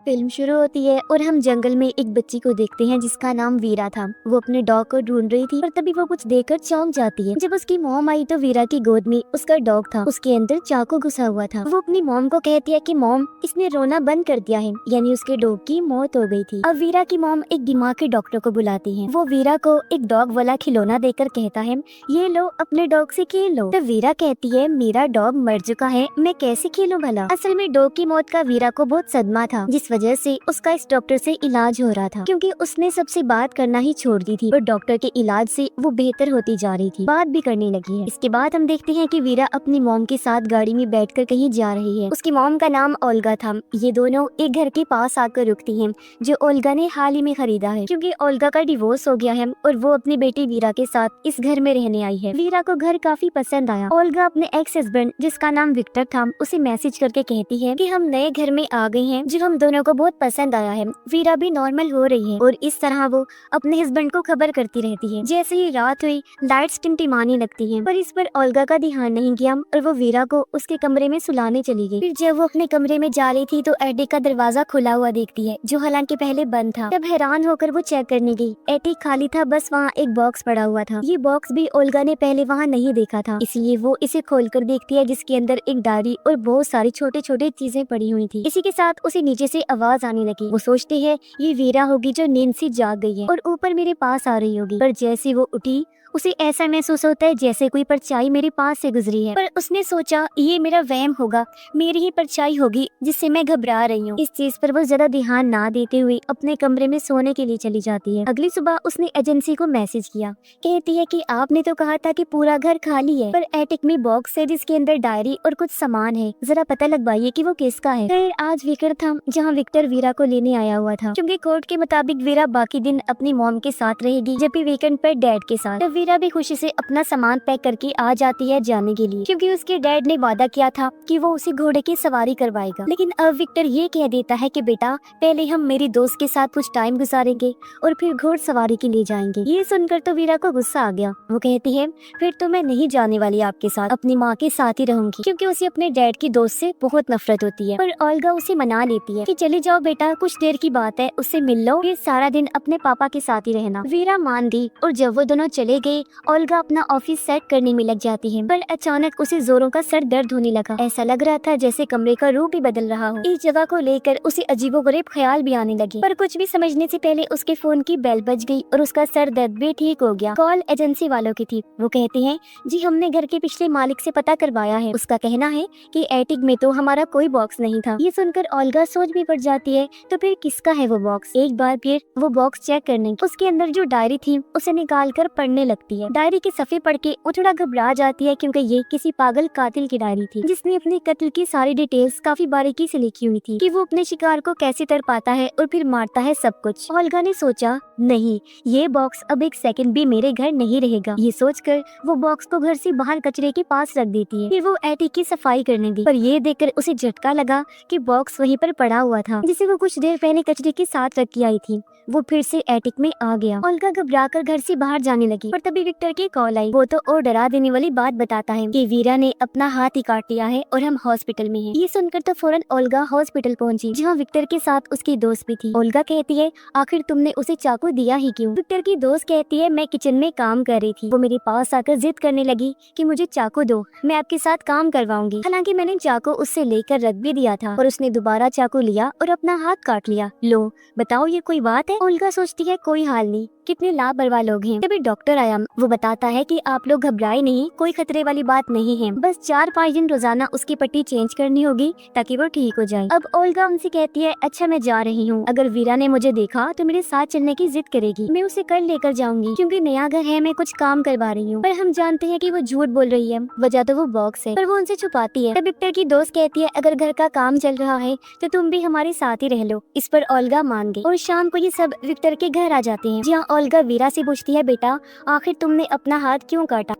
Film शुरू होती है और हम जंगल में एक बच्ची को देखते हैं जिसका नाम वीरा था। वो अपने डॉग को ढूंढ रही थी और तभी वो कुछ देखकर चौंक जाती है। जब उसकी मॉम आई तो वीरा की गोद में उसका डॉग था, उसके अंदर चाकू घुसा हुआ था। वो अपनी मॉम को कहती है कि मॉम, इसने रोना बंद कर दिया है, यानी उसके डॉग की मौत हो गई थी। अब वीरा की मॉम एक दिमाग के डॉक्टर को बुलाती है। वो वीरा को एक डॉग वाला खिलौना देकर कहता है, ये लो, अपने डॉग से खेल लो। तो वीरा कहती है, मेरा डॉग मर चुका है, मैं कैसे खेलूं भला। असल में डॉग की मौत का वीरा को बहुत सदमा था, जिस वजह से उसका इस डॉक्टर से इलाज हो रहा था, क्योंकि उसने सबसे बात करना ही छोड़ दी थी और डॉक्टर के इलाज से वो बेहतर होती जा रही थी, बात भी करने लगी है। इसके बाद हम देखते हैं कि वीरा अपनी मॉम के साथ गाड़ी में बैठकर कहीं जा रही है। उसकी मॉम का नाम ओल्गा था। ये दोनों एक घर के पास आकर रुकती हैं, जो ओल्गा ने हाल ही में खरीदा है, क्योंकि ओल्गा का डिवोर्स हो गया है और वो अपनी बेटी वीरा के साथ इस घर में रहने आई है। वीरा को घर काफी पसंद आया। ओल्गा अपने एक्स हस्बैंड, जिसका नाम विक्टर था, उसे मैसेज करके कहती है कि हम नए घर में आ गए हैं, जो हम दोनों को बहुत पसंद आया है। वीरा भी नॉर्मल हो रही है और इस तरह वो अपने हस्बैंड को खबर करती रहती है। जैसे ही रात हुई, लाइट्स टिमटिमाने लगती हैं, पर इस पर ओल्गा का ध्यान नहीं गया और वो वीरा को उसके कमरे में सुलाने चली गई। फिर जब वो अपने कमरे में जा रही थी तो एटिक का दरवाजा खुला हुआ देखती है, जो हालांकि पहले बंद था। तब हैरान होकर वो चेक करने गई। एटिक खाली था, बस वहाँ एक बॉक्स पड़ा हुआ था। ये बॉक्स भी ओल्गा ने पहले वहाँ नहीं देखा था, इसलिए वो इसे खोलकर देखती है, जिसके अंदर एक डायरी और बहुत सारी छोटे छोटे चीजें पड़ी हुई थी। इसी के साथ उसे नीचे से आवाज आने लगी। वो सोचती है ये वीरा होगी जो नींद से जाग गई है और ऊपर मेरे पास आ रही होगी, पर जैसे वो उठी उसे ऐसा महसूस होता है जैसे कोई परछाई मेरे पास से गुजरी है। पर उसने सोचा ये मेरा वहम होगा, मेरी ही परछाई होगी जिससे मैं घबरा रही हूँ। इस चीज पर वो ज्यादा ध्यान ना देते हुए अपने कमरे में सोने के लिए चली जाती है। अगली सुबह उसने एजेंसी को मैसेज किया, कहती है कि आपने तो कहा था कि पूरा घर खाली है, पर एटिक में बॉक्स है जिसके अंदर डायरी और कुछ सामान है, जरा पता लगवाइए कि वो किसका है। फिर आज वीकेंड था, जहाँ विक्टर वीरा को लेने आया हुआ था, क्योंकि कोर्ट के मुताबिक वीरा बाकी दिन अपनी मॉम के साथ रहेगी, जबकि वीकेंड पर डैड के साथ। वीरा भी खुशी से अपना सामान पैक करके आ जाती है जाने के लिए, क्योंकि उसके डैड ने वादा किया था कि वो उसे घोड़े की सवारी करवाएगा। लेकिन अब विक्टर ये कह देता है कि बेटा, पहले हम मेरी दोस्त के साथ कुछ टाइम गुजारेंगे और फिर घोड़सवारी के लिए जाएंगे। ये सुनकर तो वीरा को गुस्सा आ गया। वो कहती है, फिर तो मैं नहीं जाने वाली आपके साथ, अपनी माँ के साथ ही रहूंगी, क्योंकि उसे अपने डैड की दोस्त से बहुत नफरत होती है। पर ओल्गा उसे मना लेती है कि चले जाओ बेटा, कुछ देर की बात है, उससे मिल लो, फिर सारा दिन अपने पापा के साथ ही रहना। वीरा मान गई और जब वो दोनों चले गए, ओल्गा अपना ऑफिस सेट करने में लग जाती है। पर अचानक उसे जोरों का सर दर्द होने लगा। ऐसा लग रहा था जैसे कमरे का रूप ही बदल रहा हो। इस जगह को लेकर उसे अजीबोगरीब ख्याल भी आने लगे, पर कुछ भी समझने से पहले उसके फोन की बेल बज गई और उसका सर दर्द भी ठीक हो गया। कॉल एजेंसी वालों की थी। वो कहते हैं, जी हमने घर के पिछले मालिक से पता करवाया है, उसका कहना है कि एटिक में तो हमारा कोई बॉक्स नहीं था। ये सुनकर ओल्गा सोच भी पड़ जाती है, तो फिर किसका है वो बॉक्स। एक बार फिर वो बॉक्स चेक करने उसके अंदर जो डायरी थी उसे निकाल कर पढ़ने लगती है। डायरी के सफ़े पढ़ के वो थोड़ा घबरा जाती है, क्योंकि ये किसी पागल कातिल की डायरी थी, जिसने अपने कत्ल की सारी डिटेल्स काफी बारीकी से लिखी हुई थी, कि वो अपने शिकार को कैसे तरपाता है और फिर मारता है सब कुछ। ओल्गा ने सोचा, नहीं, ये बॉक्स अब एक सेकंड भी मेरे घर नहीं रहेगा। ये सोचकर वो बॉक्स को घर से बाहर कचरे के पास रख देती है। फिर वो एटिक की सफाई करने गई, पर ये देखकर उसे झटका लगा कि बॉक्स वहीं पर पड़ा हुआ था, जिसे वो कुछ देर पहले कचरे के साथ रख के आई थी। वो फिर से एटिक में आ गया। ओल्गा घबराकर घर से बाहर जाने लगी, पर तभी विक्टर की कॉल आई। वो तो और डरा देने वाली बात बताता है कि वीरा ने अपना हाथ ही काट लिया है और हम हॉस्पिटल में हैं। ये सुनकर तो फौरन ओल्गा हॉस्पिटल पहुंची, जहां विक्टर के साथ उसकी दोस्त भी थी। ओल्गा कहती है, आखिर तुमने उसे चाकू दिया ही क्यों? विक्टर की दोस्त कहती है, मैं किचन में काम कर रही थी, वो मेरे पास आकर जिद करने लगी कि मुझे चाकू दो, मैं आपके साथ काम करवाऊंगी। हालांकि मैंने चाकू उससे लेकर रख भी दिया था, और उसने दोबारा चाकू लिया और अपना हाथ काट लिया। लो बताओ, ये कोई बात है? ओल्गा सोचती है, कोई हाल नहीं, कितने लापरवाह लोग हैं। तभी डॉक्टर आया। वो बताता है कि आप लोग घबराए नहीं, कोई खतरे वाली बात नहीं है, बस 4-5 दिन रोजाना उसकी पट्टी चेंज करनी होगी ताकि वो ठीक हो जाए। अब ओल्गा उनसे कहती है, अच्छा मैं जा रही हूँ, अगर वीरा ने मुझे देखा तो मेरे साथ चलने की जिद करेगी, मैं उसे कल लेकर जाऊंगी, क्योंकि नया घर है, मैं कुछ काम करवा रही हूँ। पर हम जानते हैं कि वो झूठ बोल रही है, वजह तो वो बॉक्स है, पर वो उनसे छुपाती है। तब विक्टर की दोस्त कहती है, अगर घर का काम चल रहा है तो तुम भी हमारे साथ ही रह लो। इस पर ओल्गा मान गई और शाम को ये सब विक्टर के घर आ जाते हैं, जहाँ ओल्गा वीरा से पूछती है, बेटा आखिर तुमने अपना हाथ क्यों काटा?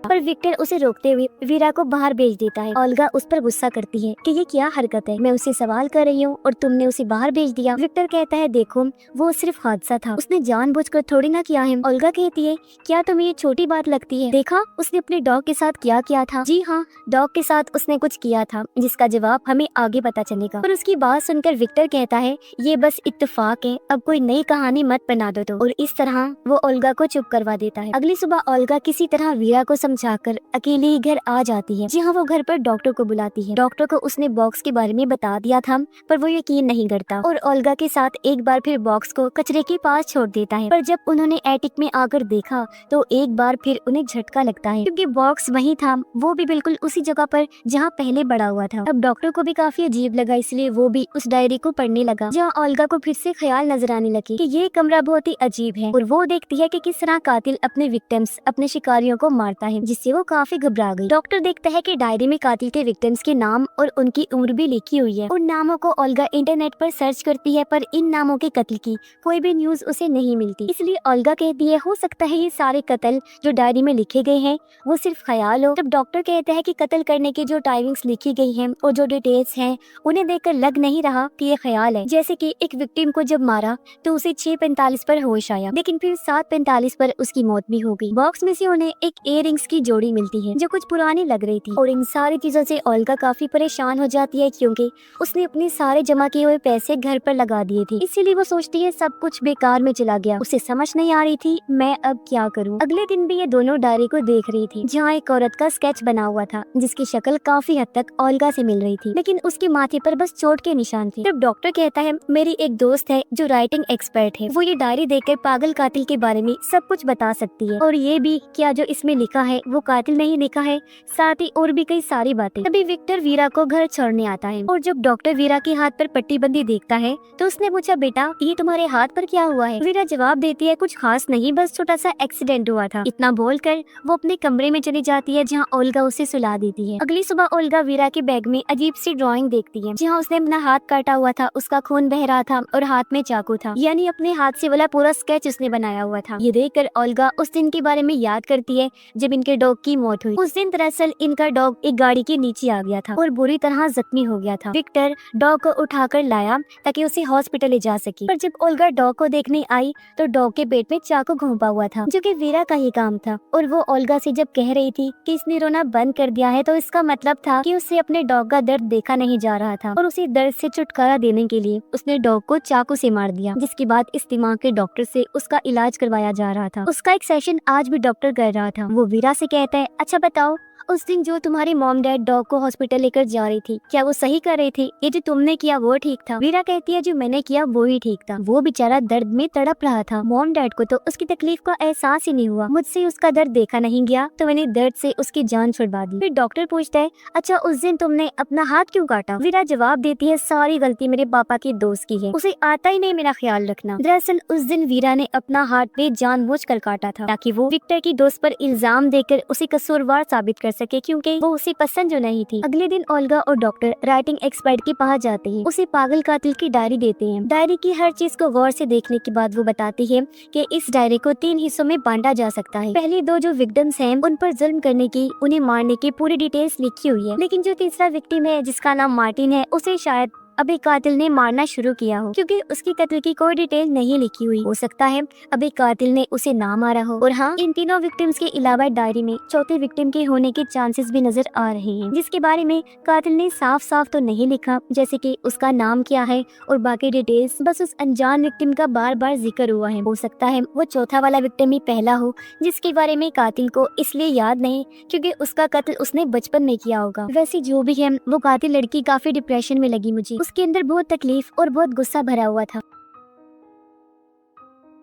पर विक्टर उसे रोकते हुए वीरा को बाहर भेज देता है। ओल्गा उस पर गुस्सा करती है कि ये क्या हरकत है, मैं उसे सवाल कर रही हूँ और तुमने उसे बाहर भेज दिया। विक्टर कहता है देखो वो सिर्फ हादसा था, उसने जानबूझकर थोड़ी ना किया है। ओल्गा कहती है क्या तुम्हें ये छोटी बात लगती है, देखा उसने अपने डॉग के साथ क्या किया था। जी हाँ, डॉग के साथ उसने कुछ किया था जिसका जवाब हमें आगे पता चलेगा। पर उसकी बात सुनकर विक्टर कहता है ये बस इत्तेफाक है, अब कोई नई कहानी मत बना दो। और इस तरह वो ओल्गा को चुप करवा देता है। अगली सुबह ओल्गा किसी तरह वीरा को समझाकर अकेले ही घर आ जाती है। जी हाँ, वो घर पर डॉक्टर को बुलाती है। डॉक्टर को उसने बॉक्स के बारे में बता दिया था पर वो यकीन नहीं करता और ओल्गा के साथ एक बार फिर बॉक्स को कचरे के पास छोड़ देता है। पर जब उन्होंने एटिक में आकर देखा तो एक बार फिर उन्हें झटका लगता है क्योंकि बॉक्स वही था, वो भी बिल्कुल उसी जगह पर जहाँ पहले पड़ा हुआ था। अब डॉक्टर को भी काफी अजीब लगा, इसलिए वो भी उस डायरी को पढ़ने लगा जहाँ ओल्गा को फिर से ख्याल नजर आने लगे कि ये कमरा बहुत ही अजीब है और वो देखती है कि किस तरह कातिल अपने विक्टिम्स, अपने शिकारियों को मारता है, जिससे वो काफी घबरा गई। डॉक्टर देखता है कि डायरी में कातिल के विक्टिम्स के नाम और उनकी उम्र भी लिखी हुई है। उन नामों को ओल्गा इंटरनेट पर सर्च करती है पर इन नामों के कत्ल की कोई भी न्यूज उसे नहीं मिलती। इसलिए ओल्गा कहती है हो सकता है ये सारे कत्ल जो डायरी में लिखे गए हैं वो सिर्फ ख्याल हो। जब डॉक्टर कहते हैं कि कत्ल करने की जो टाइमिंग्स लिखी गई हैं और जो डिटेल्स हैं उन्हें देखकर लग नहीं रहा कि ये ख्याल है। जैसे कि एक विक्टिम को जब मारा तो उसे 6:45 पर होश आया, लेकिन फिर 7:45 पर उसकी मौत भी हो गई। बॉक्स में से उन्हें एक इयररिंग्स की जोड़ी मिलती है जो कुछ पुरानी लग रही थी और इन सारी चीजों से ओल्गा काफी परेशान हो जाती है क्योंकि उसने अपने सारे जमा किए हुए पैसे घर पर लगा दिए थे। इसीलिए वो सोचती है सब कुछ बेकार में चला गया। उसे समझ नहीं आ रही थी मैं अब क्या करूं। अगले दिन भी ये दोनों डायरी को देख रही थी जहाँ एक औरत का स्केच बना हुआ था जिसकी शक्ल काफी हद तक ओल्गा से मिल रही थी, लेकिन उसके माथे पर बस चोट के निशान थे। जब डॉक्टर कहता है मेरी एक दोस्त है जो राइटिंग एक्सपर्ट है, वो ये डायरी देखकर पागल कातिल के बारे में सब कुछ बता सकती है और ये भी क्या जो इसमें लिखा है वो कातिल नहीं लिखा है, साथ ही और भी कई सारी बातें। तभी विक्टर वीरा को घर छोड़ने आता है और जब डॉक्टर वीरा के हाथ पर पट्टी बंदी देखता है तो उसने पूछा बेटा ये तुम्हारे हाथ पर क्या हुआ है। वीरा जवाब देती है कुछ खास नहीं, बस छोटा सा एक्सीडेंट हुआ था। इतना बोलकर वो अपने कमरे में चली जाती है जहाँ ओल्गा उसे सुला देती है। अगली सुबह ओल्गा वीरा के बैग में अजीब सी ड्राइंग देखती है जहाँ उसने अपना हाथ काटा हुआ था, उसका खून बह रहा था और हाथ में चाकू था, यानी अपने हाथ से वाला पूरा स्केच उसने बनाया हुआ था। ये देखकर ओल्गा उस दिन के बारे में याद करती है जब इनके डॉग की मौत हुई। उस दिन दरअसल इनका डॉग एक गाड़ी के नीचे आ गया था और बुरी तरह जख्मी हो गया था। विक्टर डॉग को उठाकर लाया ताकि उसे हॉस्पिटल ले जा सके, पर जब ओल्गा डॉग को देखने आई तो डॉग के पेट में चाकू घोंपा हुआ था जो कि वीरा का ही काम था। और वो ओल्गा से जब कह रही थी कि इसने रोना बंद कर दिया है तो इसका मतलब था कि उसे अपने डॉग का दर्द देखा नहीं जा रहा था और उसे दर्द से छुटकारा देने के लिए उसने डॉग को चाकू से मार दिया, जिसके बाद इस दिमाग के डॉक्टर से उसका इलाज करवाया जा रहा था। उसका एक सेशन आज भी डॉक्टर कर रहा था। वो वीरा से कहता है अच्छा बताओ उस दिन जो तुम्हारी मॉम डैड डॉग को हॉस्पिटल लेकर जा रही थी क्या वो सही कर रहे थे, ये जो तुमने किया वो ठीक था। वीरा कहती है जो मैंने किया वो ही ठीक था, वो बेचारा दर्द में तड़प रहा था। मॉम डैड को तो उसकी तकलीफ का एहसास ही नहीं हुआ, मुझसे उसका दर्द देखा नहीं गया तो मैंने दर्द से उसकी जान छुड़वा दी। फिर डॉक्टर पूछता है अच्छा उस दिन तुमने अपना हाथ क्यों काटा। वीरा जवाब देती है सारी गलती मेरे पापा के दोस्त की है, उसे आता ही नहीं मेरा ख्याल रखना। दरअसल उस दिन वीरा ने अपना हाथ बेजानबूझकर काटा था ताकि वो विक्टर की दोस्त पर इल्जाम देकर उसे कसूरवार साबित कर सके क्योंकि वो उसे पसंद जो नहीं थी। अगले दिन ओल्गा और डॉक्टर राइटिंग एक्सपर्ट के पास जाते हैं, उसे पागल कातिल की डायरी देते हैं। डायरी की हर चीज को गौर से देखने के बाद वो बताती है कि इस डायरी को 3 हिस्सों में बांटा जा सकता है। पहली 2 जो विक्टिम्स हैं उन पर जुल्म करने की, उन्हें मारने की पूरी डिटेल्स लिखी हुई है, लेकिन जो तीसरा विक्टिम है जिसका नाम मार्टिन है उसे शायद अब एक कातिल ने मारना शुरू किया हो क्योंकि उसकी कत्ल की कोई डिटेल नहीं लिखी हुई। हो सकता है अब एक कातिल ने उसे ना मारा हो। और हाँ, इन तीनों विक्टिम्स के अलावा डायरी में चौथे विक्टिम के होने के चांसेस भी नजर आ रहे हैं, जिसके बारे में कातिल ने साफ साफ तो नहीं लिखा, जैसे कि उसका नाम क्या है और बाकी डिटेल्स बस उस अनजान विक्टिम का बार बार जिक्र हुआ है। हो सकता है वो चौथा वाला विक्टिम ही पहला हो जिसके बारे में कातिल को इसलिए याद नहीं क्योंकि उसका कत्ल उसने बचपन में किया होगा। वैसे जो भी है वो कातिल लड़की काफी डिप्रेशन में लगी मुझे, उसके अंदर बहुत तकलीफ और बहुत गुस्सा भरा हुआ था।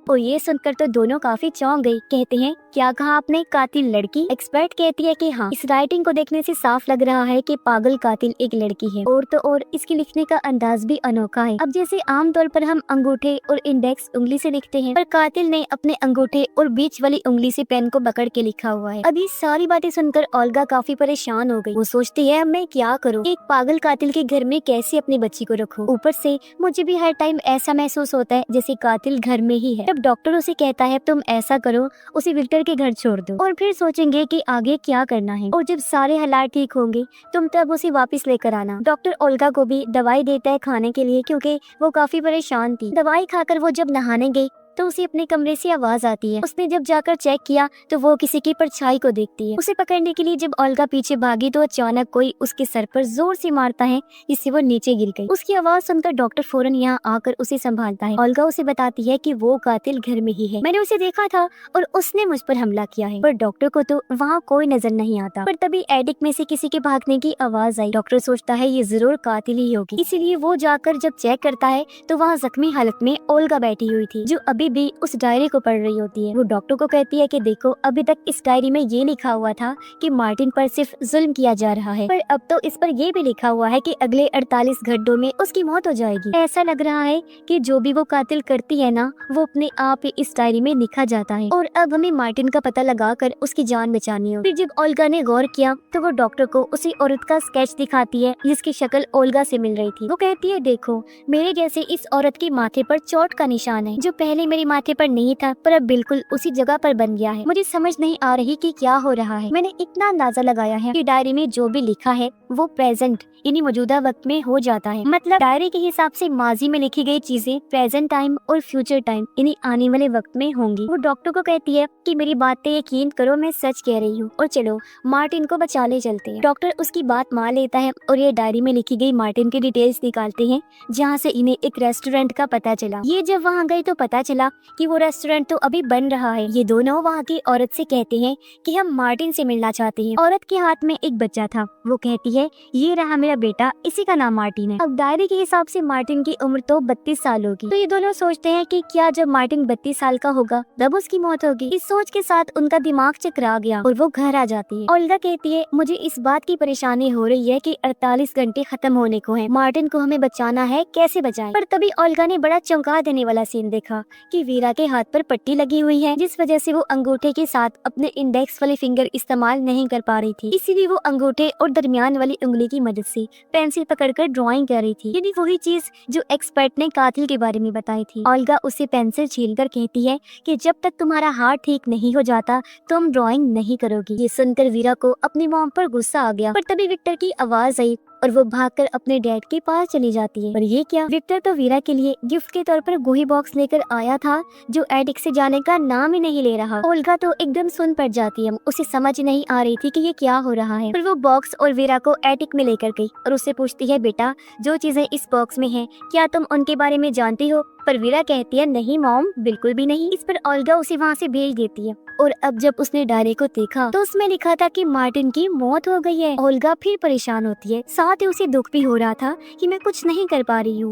और ये सुनकर तो दोनों काफी चौंक गई। कहते हैं क्या कहा आपने, कातिल लड़की? एक्सपर्ट कहती है कि हाँ, इस राइटिंग को देखने से साफ लग रहा है कि पागल कातिल एक लड़की है और तो और इसके लिखने का अंदाज भी अनोखा है। अब जैसे आमतौर पर हम अंगूठे और इंडेक्स उंगली से लिखते हैं, पर कातिल ने अपने अंगूठे और बीच वाली उंगली से पेन को पकड़ के लिखा हुआ है। अब ये सारी बातें सुनकर ओल्गा काफी परेशान हो गई। वो सोचती है अब मैं क्या करूँ, एक पागल कातिल के घर में कैसे अपनी बच्ची को रखूँ। ऊपर से मुझे भी हर टाइम ऐसा महसूस होता है जैसे कातिल घर में ही है। तब डॉक्टर उसे कहता है तुम ऐसा करो, उसे विक्टर के घर छोड़ दो और फिर सोचेंगे कि आगे क्या करना है, और जब सारे हालात ठीक होंगे तुम तब उसे वापस लेकर आना। डॉक्टर ओल्गा को भी दवाई देता है खाने के लिए, क्योंकि वो काफी परेशान थी। दवाई खाकर वो जब नहाने गई तो उसे अपने कमरे से आवाज आती है। उसने जब जाकर चेक किया तो वो किसी की परछाई को देखती है। उसे पकड़ने के लिए जब ओल्गा पीछे भागी तो अचानक कोई उसके सर पर जोर से मारता है, जिससे वो नीचे गिर गई। उसकी आवाज सुनकर डॉक्टर फौरन यहाँ आकर उसे संभालता है। ओल्गा उसे बताती है कि वो कातिल घर में ही है, मैंने उसे देखा था और उसने मुझ पर हमला किया है। पर डॉक्टर को तो वहाँ कोई नजर नहीं आता। पर तभी एटिक में से किसी के भागने की आवाज आई। डॉक्टर सोचता है ये जरूर कातिल ही होगी, इसीलिए वो जाकर जब चेक करता है तो वहाँ जख्मी हालत में ओल्गा बैठी हुई थी, जो अभी भी उस डायरी को पढ़ रही होती है। वो डॉक्टर को कहती है कि देखो, अभी तक इस डायरी में ये लिखा हुआ था कि मार्टिन पर सिर्फ जुल्म किया जा रहा है, पर अब तो इस पर ये भी लिखा हुआ है कि अगले 48 घंटों में उसकी मौत हो जाएगी। ऐसा लग रहा है कि जो भी वो कातिल करती है ना, वो अपने आप ही इस डायरी में लिखा जाता है, और अब हमें मार्टिन का पता लगाकर उसकी जान बचानी हो। फिर जब ओल्गा ने गौर किया तो वो डॉक्टर को उसी औरत का स्केच दिखाती है जिसकी शक्ल ओल्गा से मिल रही थी। वो कहती है देखो, मेरे जैसे इस औरत के माथे पर चोट का निशान है, जो पहले मेरे माथे पर नहीं था पर अब बिल्कुल उसी जगह पर बन गया है। मुझे समझ नहीं आ रही कि क्या हो रहा है। मैंने इतना अंदाजा लगाया है कि डायरी में जो भी लिखा है वो प्रेजेंट यानी मौजूदा वक्त में हो जाता है। मतलब डायरी के हिसाब से माजी में लिखी गई चीजें प्रेजेंट टाइम और फ्यूचर टाइम यानी आने वाले वक्त में होंगी। वो डॉक्टर को कहती है कि मेरी बात पे यकीन करो, मैं सच कह रही हूँ, और चलो मार्टिन को बचा ले चलते हैं। डॉक्टर उसकी बात मान लेता है और ये डायरी में लिखी गई मार्टिन की डिटेल्स निकालते हैं, जहाँ से इन्हें एक रेस्टोरेंट का पता चला। ये जब वहाँ गए तो पता चला कि वो रेस्टोरेंट तो अभी बन रहा है। ये दोनों वहाँ की औरत से कहते हैं कि हम मार्टिन से मिलना चाहते हैं। औरत के हाथ में एक बच्चा था। वो कहती है ये रहा मेरा बेटा, इसी का नाम मार्टिन है। अब डायरी के हिसाब से मार्टिन की उम्र तो 32 साल होगी। तो ये दोनों सोचते हैं कि क्या जब मार्टिन 32 साल का होगा तब उसकी मौत होगी। इस सोच के साथ उनका दिमाग चकरा गया और वो घर आ जाती है। ओल्गा कहती है मुझे इस बात की परेशानी हो रही है कि 48 घंटे खत्म होने को है, मार्टिन को हमें बचाना है, कैसे बचाएं? पर तभी ओल्गा ने बड़ा चौंका देने वाला सीन देखा कि वीरा के हाथ पर पट्टी लगी हुई है, जिस वजह से वो अंगूठे के साथ अपने इंडेक्स वाले फिंगर इस्तेमाल नहीं कर पा रही थी। इसीलिए वो अंगूठे और दरमियान वाली उंगली की मदद से पेंसिल पकड़कर ड्राइंग कर रही थी, यानी वही चीज जो एक्सपर्ट ने कातिल के बारे में बताई थी। ओल्गा उसे पेंसिल छीलकर कहती है कि जब तक तुम्हारा हाथ ठीक नहीं हो जाता तुम ड्राइंग नहीं करोगी। ये सुनकर वीरा को अपनी मॉम पर गुस्सा आ गया। पर तभी विक्टर की आवाज आई और वो भागकर अपने डैड के पास चली जाती है। पर ये क्या, विक्टर तो वीरा के लिए गिफ्ट के तौर पर गोही बॉक्स लेकर आया था, जो एटिक से जाने का नाम ही नहीं ले रहा। ओल्गा तो एकदम सुन पड़ जाती है, उसे समझ नहीं आ रही थी कि ये क्या हो रहा है। फिर वो बॉक्स और वीरा को एटिक में लेकर गई और उससे पूछती है बेटा, जो चीजें इस बॉक्स में हैं, क्या तुम उनके बारे में जानती हो? पर वीरा कहती है नहीं मॉम, बिल्कुल भी नहीं। इस पर ओल्गा उसे वहाँ से भेज देती है। और अब जब उसने डायरी को देखा तो उसमें लिखा था कि मार्टिन की मौत हो गई है। ओल्गा फिर परेशान होती है, साथ ही उसे दुख भी हो रहा था कि मैं कुछ नहीं कर पा रही हूँ।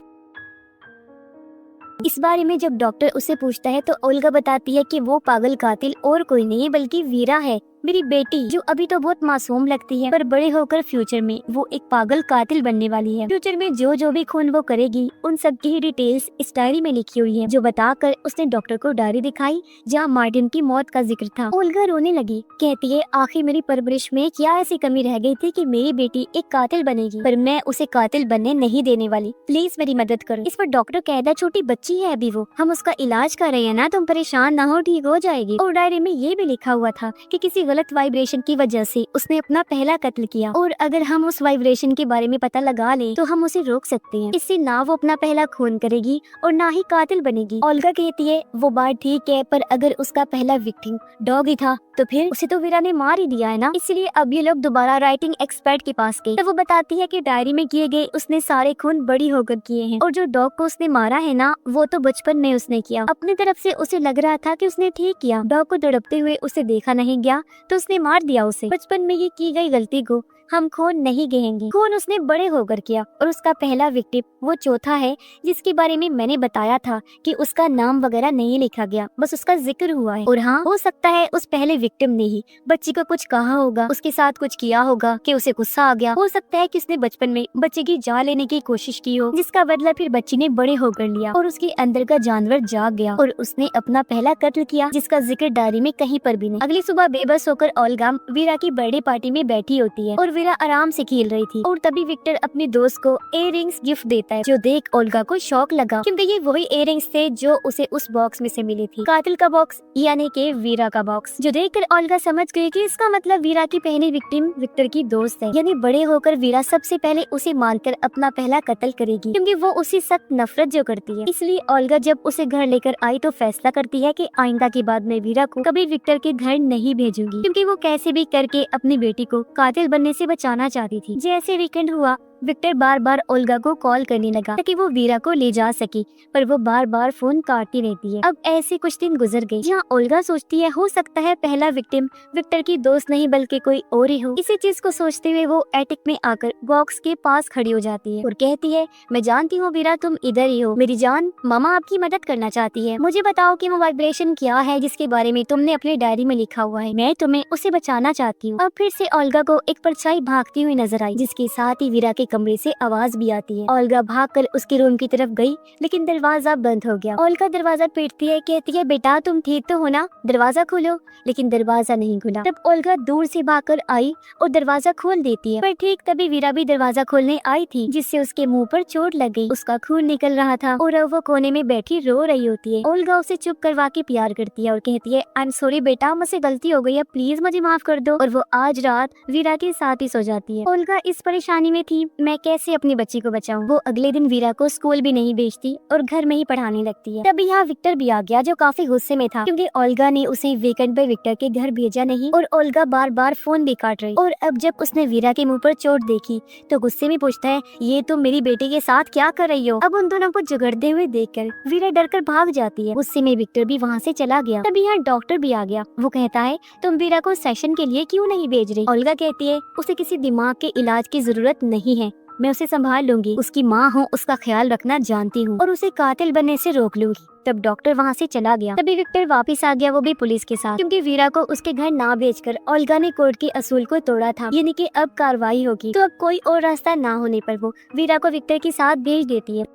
इस बारे में जब डॉक्टर उससे पूछता है तो ओल्गा बताती है कि वो पागल कातिल और कोई नहीं बल्कि वीरा है, मेरी बेटी, जो अभी तो बहुत मासूम लगती है, पर बड़े होकर फ्यूचर में वो एक पागल कातिल बनने वाली है। फ्यूचर में जो भी खून वो करेगी उन सब की डिटेल्स इस डायरी में लिखी हुई है, जो बताकर उसने डॉक्टर को डायरी दिखाई जहाँ मार्टिन की मौत का जिक्र था। ओल्गा रोने लगी, कहती है आखिर मेरी परवरिश में क्या ऐसी कमी रह गई थी कि मेरी बेटी एक कातिल बनेगी, पर मैं उसे कातिल बनने नहीं देने वाली, प्लीज मेरी मदद करो। इस पर डॉक्टर कहता छोटी बच्ची है अभी वो, हम उसका इलाज कर रहे हैं ना, तुम परेशान ना हो, ठीक हो जाएगी। और डायरी में ये भी लिखा हुआ था कि किसी गलत वाइब्रेशन की वजह से उसने अपना पहला कत्ल किया, और अगर हम उस वाइब्रेशन के बारे में पता लगा लें तो हम उसे रोक सकते हैं। इससे ना वो अपना पहला खून करेगी और ना ही कातिल बनेगी। ओल्गा कहती है वो बात ठीक है, पर अगर उसका पहला विक्टिम डॉग ही था तो फिर उसे तो वीरा ने मार ही दिया है ना। इसलिए अब ये लोग दोबारा राइटिंग एक्सपर्ट के पास गए तो वो बताती है कि डायरी में किए गए उसने सारे खून बड़ी होकर किए हैं, और जो डॉग को उसने मारा है ना, वो तो बचपन में उसने किया। अपनी तरफ से उसे लग रहा था कि उसने ठीक किया, डॉग को तड़पते हुए उसे देखा नहीं गया तो उसने मार दिया उसे। बचपन में ये की गई गलती को हम खून नहीं कहेंगे, खून उसने बड़े होकर किया। और उसका पहला विक्टिम वो चौथा है जिसके बारे में मैंने बताया था कि उसका नाम वगैरह नहीं लिखा गया, बस उसका जिक्र हुआ है। और हाँ, हो सकता है उस पहले विक्टिम ने ही बच्ची को कुछ कहा होगा, उसके साथ कुछ किया होगा कि उसे गुस्सा आ गया। हो सकता है कि उसने बचपन में बच्चे की जान लेने की कोशिश की हो, जिसका बदला फिर बच्ची ने बड़े होकर लिया और उसके अंदर का जानवर जाग गया और उसने अपना पहला कत्ल किया, जिसका जिक्र डायरी में कहीं पर भी नहीं। अगली सुबह बेबस होकर ओल्गा वीरा की बर्थडे पार्टी में बैठी होती है और वीरा आराम से खेल रही थी और तभी विक्टर अपने दोस्त को इयररिंग्स गिफ्ट देता है, जो देख ओल्गा को शौक लगा क्योंकि ये वही इयररिंग्स थे जो उसे उस बॉक्स में से मिली थी, कातिल का बॉक्स यानी कि वीरा का बॉक्स, जो देखकर ओल्गा समझ गई कि इसका मतलब वीरा की पहली विक्टिम विक्टर की दोस्त है, यानी बड़े होकर वीरा सबसे पहले उसे मारकर अपना पहला कत्ल करेगी क्योंकि वो उसी सख्त नफरत जो करती है। इसलिए ओल्गा जब उसे घर लेकर आई तो फैसला करती है कि आइंदा के बाद मैं वीरा को कभी विक्टर के घर नहीं भेजूंगी क्योंकि वो कैसे भी करके अपनी बेटी को कातिल बनने से बचाना चाहती थी। जैसे वीकेंड हुआ, विक्टर बार बार ओल्गा को कॉल करने लगा ताकि वो वीरा को ले जा सके, पर वो बार बार फोन काटती रहती है। अब ऐसे कुछ दिन गुजर गए जहाँ ओल्गा सोचती है हो सकता है पहला विक्टिम विक्टर की दोस्त नहीं बल्कि कोई और ही हो। इसी चीज को सोचते हुए वो एटिक में आकर बॉक्स के पास खड़ी हो जाती है और कहती है, मैं जानती हूँ वीरा तुम इधर ही हो, मेरी जान मामा आपकी मदद करना चाहती है, मुझे बताओ कि वो वाइब्रेशन क्या है जिसके बारे में तुमने अपने डायरी में लिखा हुआ है, मैं तुम्हें उसे बचाना चाहती हूँ। अब फिर से ओल्गा को एक परछाई भागती हुई नजर आई जिसके साथ ही वीरा के कमरे से आवाज भी आती है। ओल्गा भागकर उसके रूम की तरफ गई लेकिन दरवाजा बंद हो गया। ओल्गा दरवाजा पीटती है, कहती है बेटा तुम ठीक तो हो ना, दरवाजा खोलो, लेकिन दरवाजा नहीं खुला। तब ओल्गा दूर से भागकर आई और दरवाजा खोल देती है, पर ठीक तभी वीरा भी दरवाजा खोलने आई थी जिससे उसके मुंह पर चोट लग गई, उसका खून निकल रहा था और अब वो कोने में बैठी रो रही होती है। ओल्गा उसे चुप करवा के प्यार करती है और कहती है, आई एम सॉरी बेटा, मुझसे गलती हो गई है, प्लीज मुझे माफ कर दो। और वो आज रात वीरा के साथ ही सो जाती है। ओल्गा इस परेशानी में थी, मैं कैसे अपनी बच्ची को बचाऊं। वो अगले दिन वीरा को स्कूल भी नहीं भेजती और घर में ही पढ़ाने लगती है। तभी यहाँ विक्टर भी आ गया जो काफी गुस्से में था क्योंकि ओल्गा ने उसे वीकेंड पर विक्टर के घर भेजा नहीं और ओल्गा बार बार फोन भी काट रही। और अब जब उसने वीरा के मुंह पर चोट देखी तो गुस्से में पूछता है, ये तुम मेरी बेटी के साथ क्या कर रही हो। अब उन दोनों को झगड़ते हुए देखकर वीरा डरकर भाग जाती है। गुस्से में विक्टर भी वहाँ से चला गया। तभी यहाँ डॉक्टर भी आ गया। वो कहता है, तुम वीरा को सेशन के लिए क्यों नहीं भेज रही। ओल्गा कहती है, उसे किसी दिमाग के इलाज की जरूरत नहीं है, मैं उसे संभाल लूंगी, उसकी माँ हूँ, उसका ख्याल रखना जानती हूँ और उसे कातिल बनने से रोक लूंगी। तब डॉक्टर वहाँ से चला गया। तभी विक्टर वापस आ गया, वो भी पुलिस के साथ, क्योंकि वीरा को उसके घर ना भेजकर ओल्गा ने कोर्ट के असूल को तोड़ा था, यानी कि अब कार्रवाई होगी। तो अब कोई और रास्ता ना होने पर वो वीरा को विक्टर के साथ भेज देती है।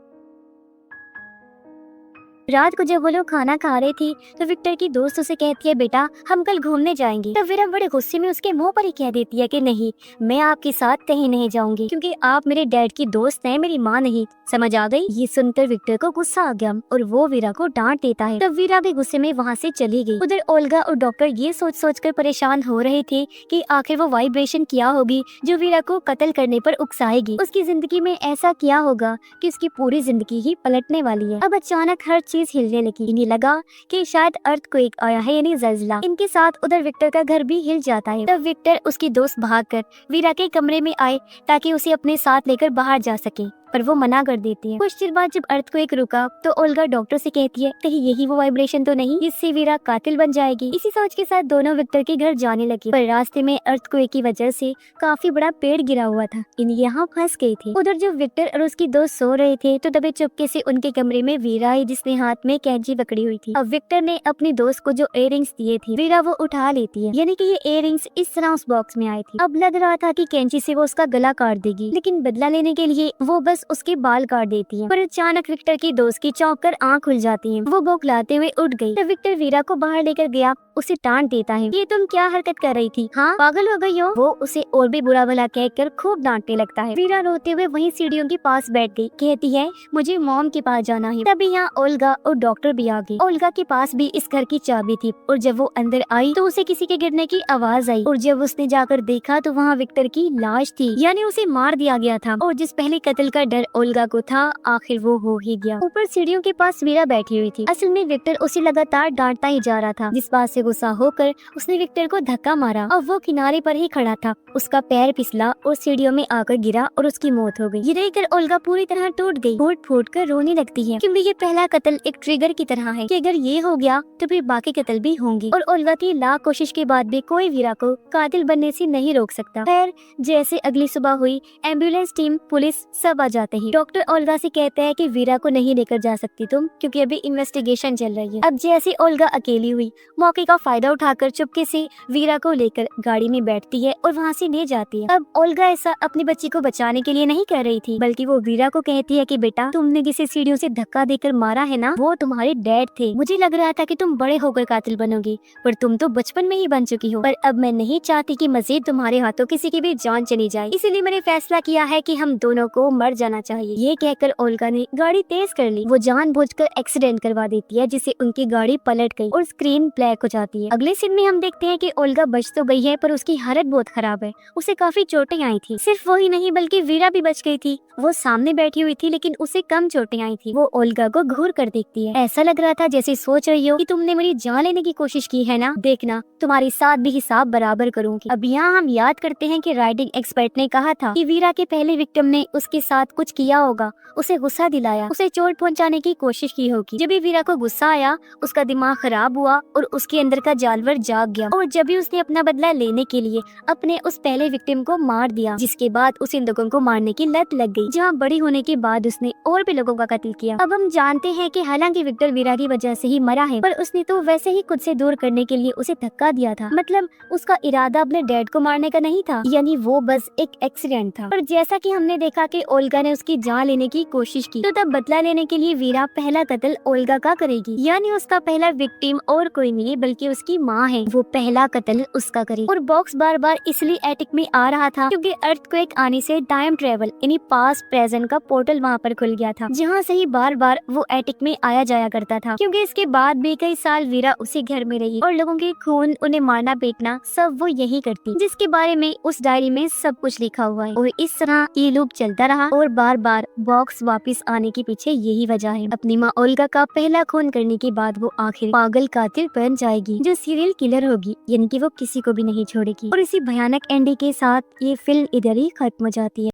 रात को जब वो लोग खाना खा रहे थे तो विक्टर की दोस्त उसे कहती है, बेटा हम कल घूमने जाएंगे। तब वीरा बड़े गुस्से में उसके मुंह पर ही कह देती है कि नहीं, मैं आपके साथ कहीं नहीं जाऊंगी क्योंकि आप मेरे डैड की दोस्त हैं, मेरी माँ नहीं। समझ आ गई। ये सुनकर विक्टर को गुस्सा आ गया और वो वीरा को डांट देता है। तब वीरा भी गुस्से में वहाँ से चली गई। उधर ओल्गा और डॉक्टर ये सोच कर परेशान हो रहे थे कि आखिर वो वाइब्रेशन क्या होगी जो वीरा को कत्ल करने पर उकसाएगी। उसकी जिंदगी में ऐसा क्या होगा कि उसकी पूरी जिंदगी ही पलटने वाली है। अब अचानक हर चीज हिलने लगी। इन्हें लगा कि शायद अर्थक्वेक आया है, यानी ज़ल्ज़ला। इनके साथ उधर विक्टर का घर भी हिल जाता है। तब विक्टर उसकी दोस्त भागकर वीरा के कमरे में आए ताकि उसे अपने साथ लेकर बाहर जा सके, पर वो मना कर देती है। कुछ देर बाद जब अर्थक्वेक रुका तो ओल्गा डॉक्टर से कहती है, कहीं यही वो वाइब्रेशन तो नहीं जिससे वीरा कातिल बन जाएगी। इसी सोच के साथ दोनों विक्टर के घर जाने लगे, पर रास्ते में अर्थक्वेक की वजह से काफी बड़ा पेड़ गिरा हुआ था। इन यहाँ फंस गए थे। उधर जब विक्टर और उसकी दोस्त सो रहे थे तो तभी चुपके से उनके कमरे में वीरा आई जिसने हाथ में कैंची पकड़ी हुई थी। अब विक्टर ने अपनी दोस्त को जो इयररिंग्स दिए थे वीरा वो उठा लेती है, यानी कि ये इयररिंग्स इस तरह उस बॉक्स में आए थे। अब लग रहा था कि कैंची से वो उसका गला काट देगी, लेकिन बदला लेने के लिए वो बस उसके बाल काट देती है। पर अचानक विक्टर की दोस्त की चौंक कर आँख खुल जाती है। वो बौखलाते हुए उठ गई। तो विक्टर वीरा को बाहर लेकर गया, उसे डांट देता है, ये तुम क्या हरकत कर रही थी, हाँ पागल हो गई हो। वो उसे और भी बुरा भला कहकर खूब डांटने लगता है। वीरा रोते हुए वहीं सीढ़ियों के पास बैठ गई, कहती है मुझे मॉम के पास जाना है। तभी यहाँ ओल्गा और डॉक्टर भी आ गए। ओल्गा के पास भी इस घर की चाबी थी और जब वो अंदर आई तो उसे किसी के गिरने की आवाज आई और जब उसने जाकर देखा तो वहाँ विक्टर की लाश थी, यानी उसे मार दिया गया था। और जिस पहले कत्ल का डर ओल्गा को था आखिर वो हो ही गया। ऊपर सीढ़ियों के पास वीरा बैठी हुई थी। असल में विक्टर उसे लगातार डांटता ही जा रहा था, जिस बात से गुस्सा होकर उसने विक्टर को धक्का मारा और वो किनारे पर ही खड़ा था। उसका पैर फिसला और सीढ़ियों में आकर गिरा और उसकी मौत हो गई। ये देखकर ओल्गा पूरी तरह टूट गई, फूट फूट कर रोने लगती है, क्योंकि ये पहला कत्ल एक ट्रिगर की तरह है कि अगर ये हो गया तो फिर बाकी कत्ल भी होंगे। और ओल्गा की लाख कोशिश के बाद भी कोई वीरा को कातिल बनने से नहीं रोक सकता। खैर जैसे अगली सुबह हुई, एम्बुलेंस टीम, पुलिस सब आ जाते हैं। डॉक्टर ओल्गा से कहते हैं कि वीरा को नहीं लेकर जा सकती तुम, क्योंकि अभी इन्वेस्टिगेशन चल रही है। अब जैसे ओल्गा अकेली हुई, मौके का फायदा उठाकर चुपके से वीरा को लेकर गाड़ी में बैठती है और वहाँ से ले जाती है। अब ओल्गा ऐसा अपनी बच्ची को बचाने के लिए नहीं कह रही थी, बल्कि वो वीरा को कहती है कि बेटा, तुमने जिसे सीढ़ियों से धक्का देकर मारा है ना, वो तुम्हारे डैड थे। मुझे लग रहा था कि तुम बड़े होकर कातिल बनोगी, पर तुम तो बचपन में ही बन चुकी हो। पर अब मैं नहीं चाहती कि मजीद तुम्हारे हाथों किसी की भी जान चली जाए, इसीलिए मैंने फैसला किया है कि हम दोनों को मर जाना चाहिए। ये कहकर ओल्गा ने गाड़ी तेज कर ली। वो जानबूझकर एक्सीडेंट करवा देती है, जिससे उनकी गाड़ी पलट गई और स्क्रीन ब्लैक हो जाती है। अगले सीन में हम देखते हैं कि ओल्गा बच तो गई है, पर उसकी हालत बहुत खराब है। उसे काफी चोटें आई थी। सिर्फ वही नहीं बल्कि वीरा भी बच गई थी। वो सामने बैठी हुई थी, लेकिन उसे कम चोटें आई थी। वो ओल्गा को घूर कर देखती है। ऐसा लग रहा था जैसे सोच रही हो कि तुमने मेरी जान लेने की कोशिश की है ना, देखना तुम्हारे साथ भी हिसाब बराबर करूंगी। अब यहाँ हम याद करते हैं कि राइडिंग एक्सपर्ट ने कहा था कि वीरा के पहले विक्टिम ने उसके साथ कुछ किया होगा, उसे गुस्सा दिलाया, उसे चोट पहुंचाने की कोशिश की होगी। जब भी वीरा को गुस्सा आया, उसका दिमाग खराब हुआ और उसके अंदर का जानवर जाग गया, और जब भी उसने अपना बदला लेने के लिए अपने उस पहले विक्टिम को मार दिया, जिसके बाद उसे लोगों को मारने की लत लग गई, जहाँ बड़ी होने के बाद उसने और भी लोगों का कत्ल किया। अब हम जानते हैं कि हालांकि विक्टर वीरा की वजह से ही मरा है, पर उसने तो वैसे ही खुद से दूर करने के लिए उसे धक्का दिया था। मतलब उसका इरादा अपने डैड को मारने का नहीं था, यानी वो बस एक एक्सीडेंट था। पर जैसा कि हमने देखा कि ओल्गा ने उसकी जान लेने की कोशिश की, तो तब बदला लेने के लिए वीरा पहला कत्ल ओल्गा का करेगी, यानी उसका पहला विक्टिम और कोई नहीं बल्कि उसकी माँ है। वो पहला कत्ल उसका करेगी। और बॉक्स बार बार इसलिए एटिक में आ रहा था क्योंकि अर्थक्वेक आने से टाइम ट्रेवल यानी पास्ट प्रेजेंट का पोर्टल वहाँ पर खुल गया था, जहाँ से ही बार बार वो एटिक में आया जाया करता था। क्योंकि इसके बाद भी कई साल वीरा उसी घर में रही और लोगों के खून, उन्हें मारना पीटना सब वो यही करती, जिसके बारे में उस डायरी में सब कुछ लिखा हुआ है। और इस तरह ये लूप चलता रहा और बार बार बॉक्स वापस आने के पीछे यही वजह है। अपनी माँ ओल्गा का पहला खून करने के बाद वो आखिर पागल कातिल बन जाएगी, जो सीरियल किलर होगी, यानी कि वो किसी को भी नहीं छोड़ेगी। और इसी भयानक एंडिंग के साथ ये फिल्म इधर ही खत्म हो जाती है।